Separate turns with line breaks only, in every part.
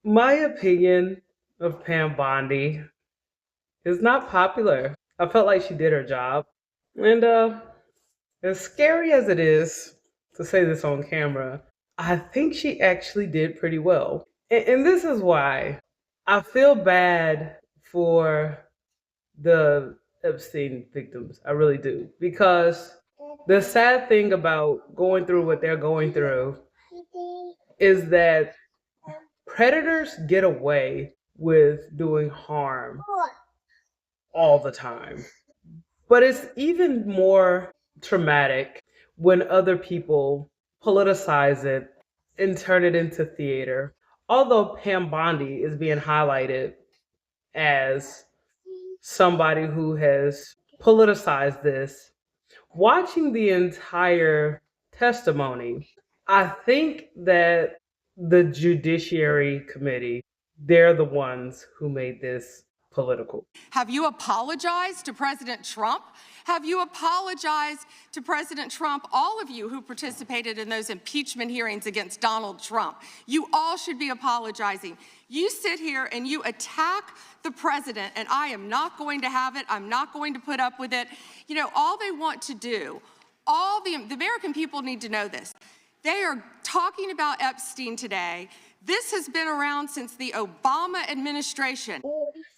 My opinion of Pam Bondi is not popular. I felt like she did her job. And as scary as it is to say this on camera, I think she actually did pretty well. And this is why I feel bad for the Epstein victims. I really do. Because the sad thing about going through what they're going through is that predators get away with doing harm all the time. But it's even more traumatic when other people politicize it and turn it into theater. Although Pam Bondi is being highlighted as somebody who has politicized this, watching the entire testimony, I think that the Judiciary Committee, they're the ones who made this political.
Have you apologized to President Trump? Have you apologized to President Trump, all of you who participated in those impeachment hearings against Donald Trump? You all should be apologizing. You sit here and you attack the president, and I am not going to have it. I'm not going to put up with it. You know, all they want to do, all the American people need to know this. They are talking about Epstein today. This has been around since the Obama administration.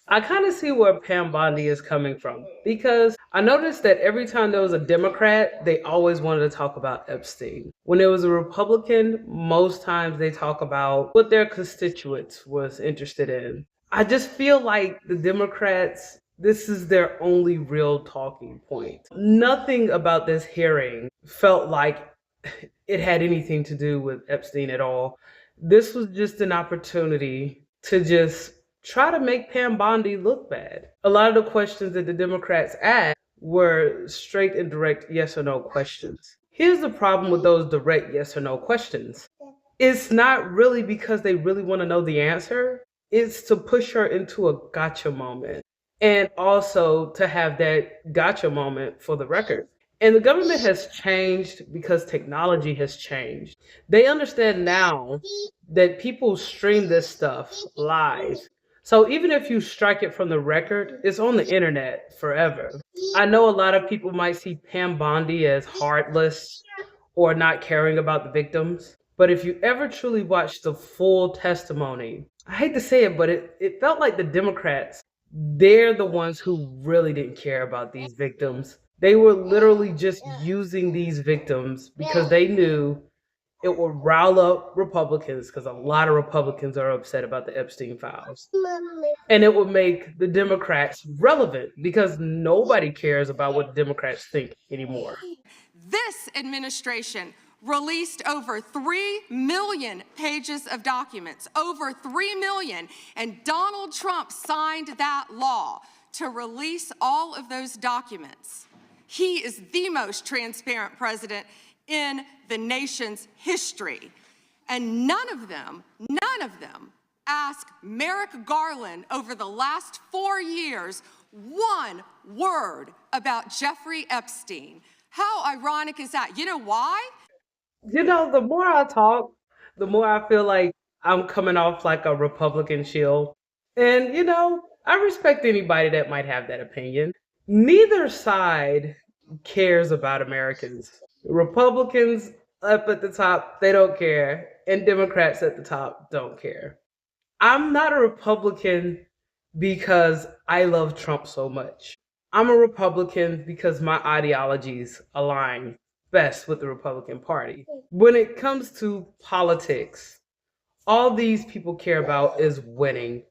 I kind of see where Pam Bondi is coming from because I noticed that every time there was a Democrat, they always wanted to talk about Epstein. When there was a Republican, most times they talk about what their constituents was interested in. I just feel like the Democrats, this is their only real talking point. Nothing about this hearing felt like it had anything to do with Epstein at all. This was just an opportunity to just try to make Pam Bondi look bad. A lot of the questions that the Democrats asked were straight and direct yes or no questions. Here's the problem with those direct yes or no questions. It's not really because they really want to know the answer. It's to push her into a gotcha moment and also to have that gotcha moment for the record. And the government has changed because technology has changed. They understand now that people stream this stuff live. So even if you strike it from the record, it's on the internet forever. I know a lot of people might see Pam Bondi as heartless or not caring about the victims. But if you ever truly watch the full testimony, I hate to say it, but it felt like the Democrats, they're the ones who really didn't care about these victims. They were literally just using these victims because they knew it would rile up Republicans because a lot of Republicans are upset about the Epstein files. And it would make the Democrats relevant because nobody cares about what Democrats think anymore.
This administration released over 3 million pages of documents, over 3 million, and Donald Trump signed that law to release all of those documents. He is the most transparent president in the nation's history. And none of them asked Merrick Garland over the last 4 years one word about Jeffrey Epstein. How ironic is that? You know why?
You know, the more I talk, the more I feel like I'm coming off like a Republican shield. And, you know, I respect anybody that might have that opinion. Neither side cares about Americans. Republicans up at the top, they don't care. And Democrats at the top don't care. I'm not a Republican because I love Trump so much. I'm a Republican because my ideologies align best with the Republican Party. When it comes to politics, all these people care about is winning.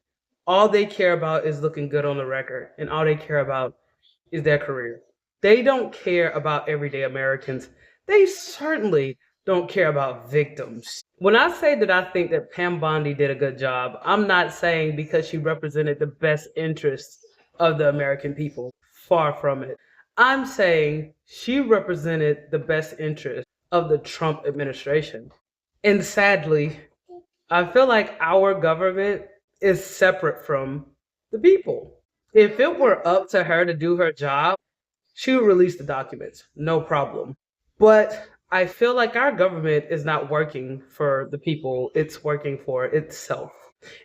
All they care about is looking good on the record, and all they care about is their career. They don't care about everyday Americans. They certainly don't care about victims. When I say that I think that Pam Bondi did a good job, I'm not saying because she represented the best interests of the American people. Far from it. I'm saying she represented the best interest of the Trump administration. And sadly, I feel like our government is separate from the people. If it were up to her to do her job, she would release the documents, no problem. But I feel like our government is not working for the people, it's working for itself.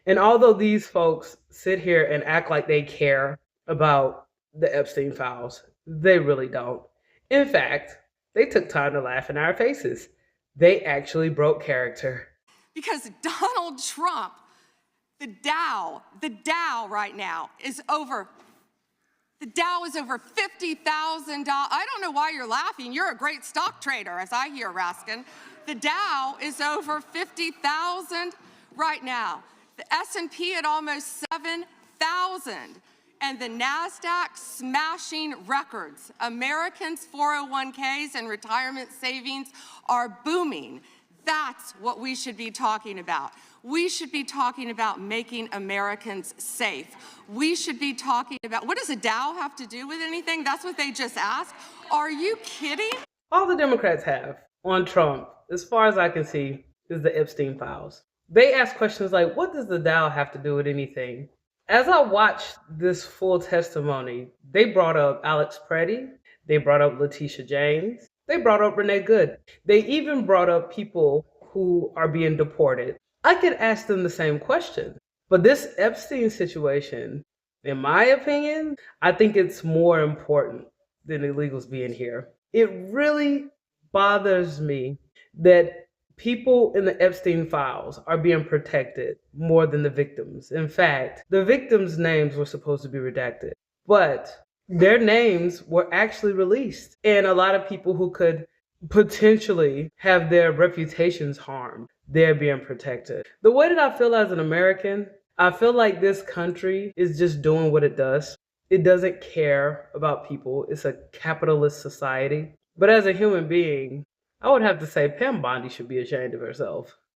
And although these folks sit here and act like they care about the Epstein files, they really don't. In fact, they took time to laugh in our faces. They actually broke character.
Because Donald Trump, the Dow right now is over the Dow is over $50,000. I don't know why you're laughing. You're a great stock trader, as I hear, Raskin. The Dow is over 50,000 right now. The S&P at almost 7,000. And the NASDAQ smashing records. Americans' 401ks and retirement savings are booming. That's what we should be talking about. We should be talking about making Americans safe. We should be talking about, what does a Dow have to do with anything? That's what they just asked. Are you kidding?
All the Democrats have on Trump, as far as I can see, is the Epstein files. They ask questions like, what does the Dow have to do with anything? As I watched this full testimony, they brought up Alex Preddy, they brought up Letitia James, they brought up Renee Good. They even brought up people who are being deported. I could ask them the same question. But this Epstein situation, in my opinion, I think it's more important than illegals being here. It really bothers me that people in the Epstein files are being protected more than the victims. In fact, the victims' names were supposed to be redacted, but their names were actually released. And a lot of people who could potentially have their reputations harmed, they're being protected. The way that I feel as an American, I feel like this country is just doing what it does. It doesn't care about people. It's a capitalist society. But as a human being, I would have to say Pam Bondi should be ashamed of herself.